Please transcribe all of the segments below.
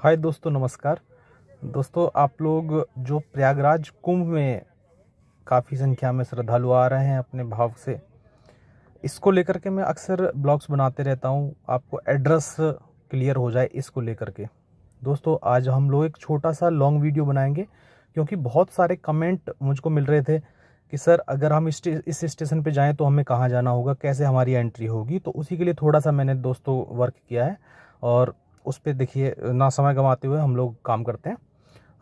हाय दोस्तों, नमस्कार। दोस्तों, आप लोग जो प्रयागराज कुंभ में काफ़ी संख्या में श्रद्धालु आ रहे हैं अपने भाव से, इसको लेकर के मैं अक्सर ब्लॉग्स बनाते रहता हूँ, आपको एड्रेस क्लियर हो जाए इसको लेकर के। दोस्तों, आज हम लोग एक छोटा सा लॉन्ग वीडियो बनाएंगे क्योंकि बहुत सारे कमेंट मुझको मिल रहे थे कि सर अगर हम इस स्टेशन पे जाएं तो हमें कहाँ जाना होगा, कैसे हमारी एंट्री होगी। तो उसी के लिए थोड़ा सा मैंने दोस्तों वर्क किया है और उस पर देखिए, ना समय गंवाते हुए हम लोग काम करते हैं।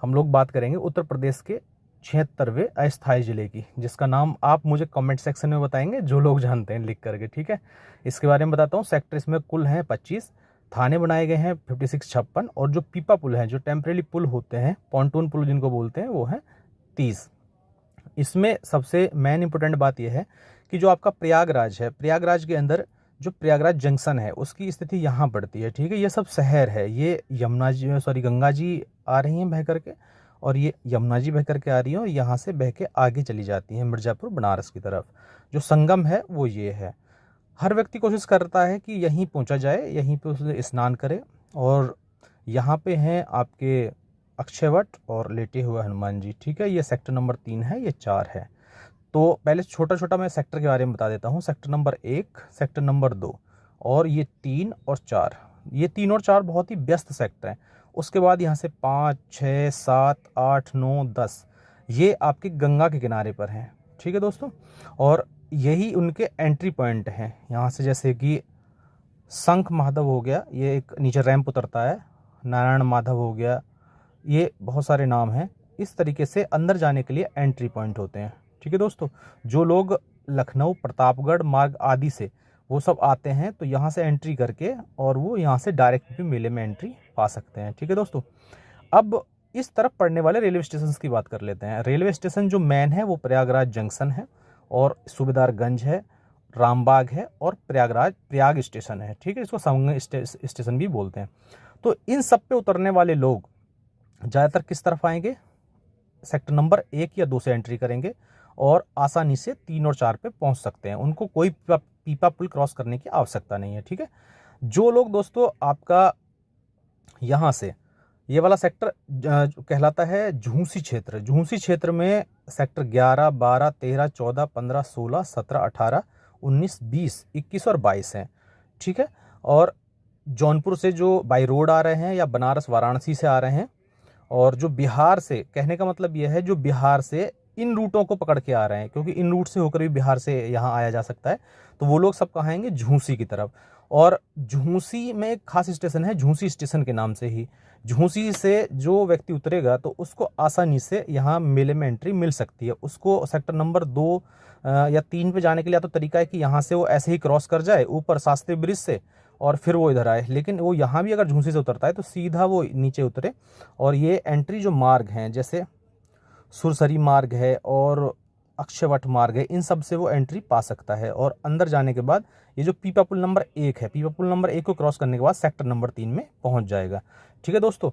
हम लोग बात करेंगे उत्तर प्रदेश के 76वें अस्थायी जिले की, जिसका नाम आप मुझे कमेंट सेक्शन में बताएंगे जो लोग जानते हैं लिख करके, ठीक है। इसके बारे में बताता हूँ। सेक्टर इसमें कुल हैं 25, थाने बनाए गए हैं 56-56, और जो पीपा पुल है, जो टेम्परेरी पुल होते हैं, पॉन्टून पुल जिनको बोलते हैं, वो है 30। इसमें सबसे मेन इंपॉर्टेंट बात यह है कि जो आपका प्रयागराज है, प्रयागराज के अंदर जो प्रयागराज जंक्शन है उसकी स्थिति यहाँ पड़ती है, ठीक है। ये सब शहर है, ये गंगा जी आ रही हैं बह करके, और ये यमुना जी बह करके आ रही है, और यहाँ से बह के आगे चली जाती हैं मिर्ज़ापुर बनारस की तरफ। जो संगम है वो ये है। हर व्यक्ति कोशिश करता है कि यहीं पहुँचा जाए, यहीं पे उसे स्नान करे। और यहाँ पे हैं आपके अक्षयवट और लेटे हुए हनुमान जी, ठीक है। ये सेक्टर नंबर 3 है, ये 4 है। तो पहले छोटा छोटा मैं सेक्टर के बारे में बता देता हूँ। सेक्टर नंबर 1, सेक्टर नंबर 2, और ये 3 और 4। ये 3 और 4 बहुत ही व्यस्त सेक्टर हैं। उसके बाद यहाँ से 5, 6, 7, 8, 9, 10 ये आपके गंगा के किनारे पर हैं, ठीक है दोस्तों। और यही उनके एंट्री पॉइंट हैं। यहाँ से जैसे कि शंख माधव हो गया, ये एक नीचे रैंप उतरता है, नारायण माधव हो गया, ये बहुत सारे नाम हैं। इस तरीके से अंदर जाने के लिए एंट्री पॉइंट होते हैं, ठीक है दोस्तों। जो लोग लखनऊ प्रतापगढ़ मार्ग आदि से वो सब आते हैं तो यहाँ से एंट्री करके और वो यहाँ से डायरेक्ट भी मेले में एंट्री पा सकते हैं, ठीक है दोस्तों। अब इस तरफ पड़ने वाले रेलवे स्टेशन की बात कर लेते हैं। रेलवे स्टेशन जो मेन है वो प्रयागराज जंक्शन है, और सूबेदारगंज है, रामबाग है, और प्रयाग स्टेशन है, ठीक है। इसको संगम स्टेशन भी बोलते हैं। तो इन सब पे उतरने वाले लोग ज़्यादातर किस तरफ आएंगे? सेक्टर नंबर 1 या 2 से एंट्री करेंगे और आसानी से 3 और 4 पे पहुंच सकते हैं। उनको कोई पीपा पुल क्रॉस करने की आवश्यकता नहीं है, ठीक है। जो लोग दोस्तों आपका यहाँ से ये वाला सेक्टर कहलाता है झूसी क्षेत्र। झूसी क्षेत्र में सेक्टर 11, 12, 13, 14, 15, 16, 17, 18, 19, 20, 21 और 22 हैं, ठीक है। और जौनपुर से जो बाई रोड आ रहे हैं या बनारस वाराणसी से आ रहे हैं, और जो बिहार से, कहने का मतलब यह है जो बिहार से इन रूटों को पकड़ के आ रहे हैं, क्योंकि इन रूट से होकर भी बिहार से यहाँ आया जा सकता है, तो वो लोग सब कहाँ आएंगे? झूसी की तरफ। और झूसी में एक खास स्टेशन है, झूसी स्टेशन के नाम से ही। झूसी से जो व्यक्ति उतरेगा तो उसको आसानी से यहाँ मेले में एंट्री मिल सकती है। उसको सेक्टर नंबर 2 या 3 पे जाने के लिए तो तरीका है कि यहाँ से वो ऐसे ही क्रॉस कर जाए ऊपर शास्त्री ब्रिज से, और फिर वो इधर आए। लेकिन वो यहाँ भी अगर झूसी से उतरता है तो सीधा वो नीचे उतरे, और ये एंट्री जो मार्ग हैं, जैसे सुरसरी मार्ग है और अक्षयवट मार्ग है, इन सब से वो एंट्री पा सकता है। और अंदर जाने के बाद ये जो पीपा पुल नंबर 1 है, पीपा पुल नंबर 1 को क्रॉस करने के बाद सेक्टर नंबर 3 में पहुंच जाएगा, ठीक है दोस्तों।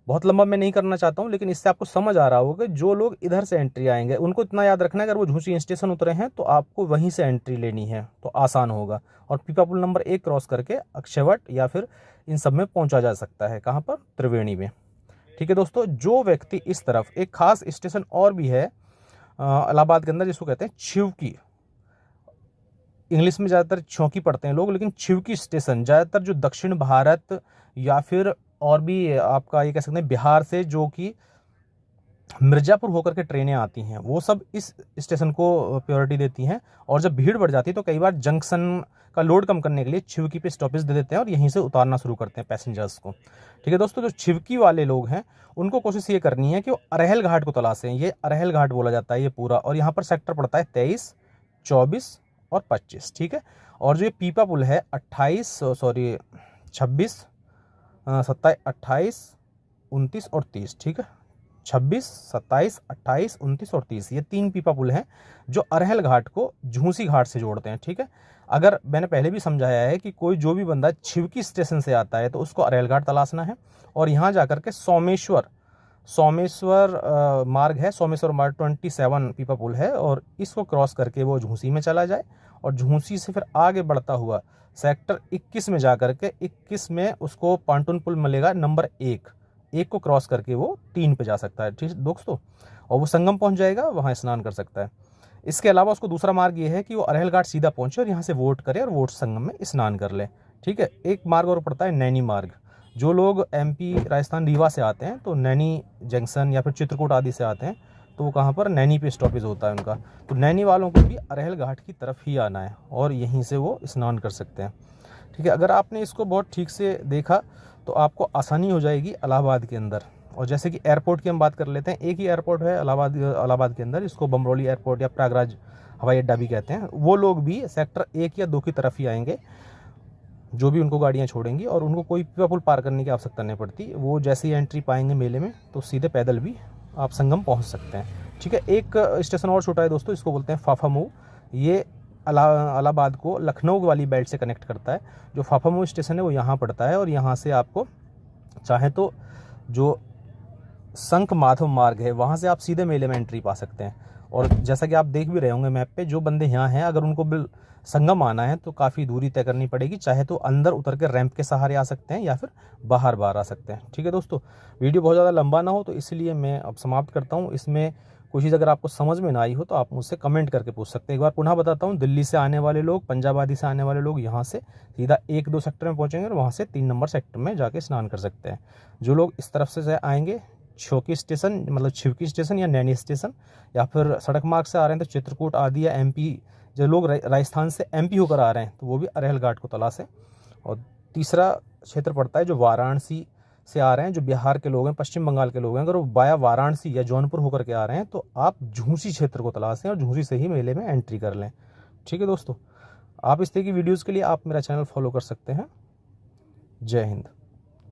बहुत लंबा मैं नहीं करना चाहता हूं, लेकिन इससे आपको समझ आ रहा होगा कि जो लोग इधर से एंट्री आएंगे उनको इतना याद रखना है, अगर वो झूसी स्टेशन उतरे हैं तो आपको वहीं से एंट्री लेनी है, तो आसान होगा। और पीपा पुल नंबर 1 क्रॉस करके अक्षयवट या फिर इन सब में पहुंचा जा सकता है। कहाँ पर? त्रिवेणी में, ठीक है दोस्तों। जो व्यक्ति इस तरफ, एक खास स्टेशन और भी है इलाहाबाद के अंदर, जिसको कहते हैं छिवकी। इंग्लिश में ज़्यादातर चौकी पढ़ते हैं लोग, लेकिन छिवकी स्टेशन ज़्यादातर जो दक्षिण भारत या फिर और भी आपका ये कह सकते हैं बिहार से जो कि मिर्ज़ापुर होकर के ट्रेनें आती हैं, वो सब इस स्टेशन को प्रायोरिटी देती हैं। और जब भीड़ बढ़ जाती है तो कई बार जंक्शन का लोड कम करने के लिए छिवकी पे स्टॉपेज दे देते हैं और यहीं से उतारना शुरू करते हैं पैसेंजर्स को, ठीक है दोस्तों। जो छिवकी वाले लोग हैं उनको कोशिश ये करनी है कि वो अरहल घाट को तलाशें। ये अरहल घाट बोला जाता है ये पूरा, और यहाँ पर सेक्टर पड़ता है 23, 24 और 25, ठीक है। और जो ये पीपा पुल है 26, 27, 28, 29 और 30, ठीक है। 26, 27, 28, 29 और 30 ये 3 पीपा पुल हैं जो अरहल घाट को झूसी घाट से जोड़ते हैं, ठीक है। अगर मैंने पहले भी समझाया है कि कोई जो भी बंदा छिवकी स्टेशन से आता है तो उसको अरहल घाट तलाशना है, और यहाँ जाकर के सोमेश्वर मार्ग है, सोमेश्वर मार्ग 27 पीपा पुल है, और इसको क्रॉस करके वो झूसी में चला जाए, और झूसी से फिर आगे बढ़ता हुआ सेक्टर 21 में जाकर के 21 में उसको पॉन्टून पुल मिलेगा नंबर 1, 1 को क्रॉस करके वो 3 पे जा सकता है, ठीक दोस्तों, और वो संगम पहुंच जाएगा, वहाँ स्नान कर सकता है। इसके अलावा उसको दूसरा मार्ग ये है कि वो अरहल घाट सीधा पहुंचे और यहाँ से वोट करे और वोट संगम में स्नान कर ले, ठीक है। एक मार्ग और पड़ता है नैनी मार्ग। जो लोग MP राजस्थान रीवा से आते हैं तो नैनी जंक्शन या फिर चित्रकूट आदि से आते हैं तो वो कहाँ पर नैनी पे स्टॉपेज होता है उनका, तो नैनी वालों को भी अरहल घाट की तरफ ही आना है और यहीं से वो स्नान कर सकते हैं, ठीक है। अगर आपने इसको बहुत ठीक से देखा तो आपको आसानी हो जाएगी इलाहाबाद के अंदर। और जैसे कि एयरपोर्ट की हम बात कर लेते हैं, एक ही एयरपोर्ट है इलाहाबाद के अंदर, इसको बमरौली एयरपोर्ट या प्रयागराज हवाई अड्डा भी कहते हैं। वो लोग भी सेक्टर 1 या 2 की तरफ ही आएंगे, जो भी उनको गाड़ियाँ छोड़ेंगी, और उनको कोई पुल पार करने की आवश्यकता नहीं पड़ती। वो जैसे ही एंट्री पाएंगे मेले में तो सीधे पैदल भी आप संगम पहुँच सकते हैं, ठीक है। एक स्टेशन और छोटा है दोस्तों, इसको बोलते हैं फाफामऊ। ये इलाहाबाद को लखनऊ वाली बेल्ट से कनेक्ट करता है। जो फाफामऊ स्टेशन है वो यहाँ पड़ता है और यहाँ से आपको चाहे तो जो संख माधव मार्ग है वहाँ से आप सीधे मेले में एंट्री पा सकते हैं। और जैसा कि आप देख भी रहे होंगे मैप पे, जो बंदे यहाँ हैं अगर उनको संगम आना है तो काफ़ी दूरी तय करनी पड़ेगी, चाहे तो अंदर उतर के रैंप के सहारे आ सकते हैं या फिर बाहर आ सकते हैं, ठीक है दोस्तों। वीडियो बहुत ज़्यादा लंबा ना हो तो इसलिए मैं अब समाप्त करता हूँ। इसमें कोई चीज़ अगर आपको समझ में ना आई हो तो आप मुझसे कमेंट करके पूछ सकते हैं। एक बार पुनः बताता हूँ, दिल्ली से आने वाले लोग, पंजाब आदि से आने वाले लोग यहाँ से सीधा 1-2 सेक्टर में पहुँचेंगे और वहाँ से 3 नंबर सेक्टर में जाके स्नान कर सकते हैं। जो लोग इस तरफ से आएंगे छोकी स्टेशन मतलब छिवकी स्टेशन या नैनी स्टेशन, या फिर सड़क मार्ग से आ रहे हैं तो चित्रकूट आदि या MP, जो लोग राजस्थान से MP होकर आ रहे हैं तो वो भी अरहल घाट को तलाश है। और तीसरा क्षेत्र पड़ता है जो वाराणसी से आ रहे हैं, जो बिहार के लोग हैं, पश्चिम बंगाल के लोग हैं, अगर वो बाया वाराणसी या जौनपुर होकर के आ रहे हैं तो आप झूंसी क्षेत्र को तलाशें और झूंसी से ही मेले में एंट्री कर लें, ठीक है दोस्तों। आप इस तरह की वीडियोज़ के लिए आप मेरा चैनल फॉलो कर सकते हैं। जय हिंद।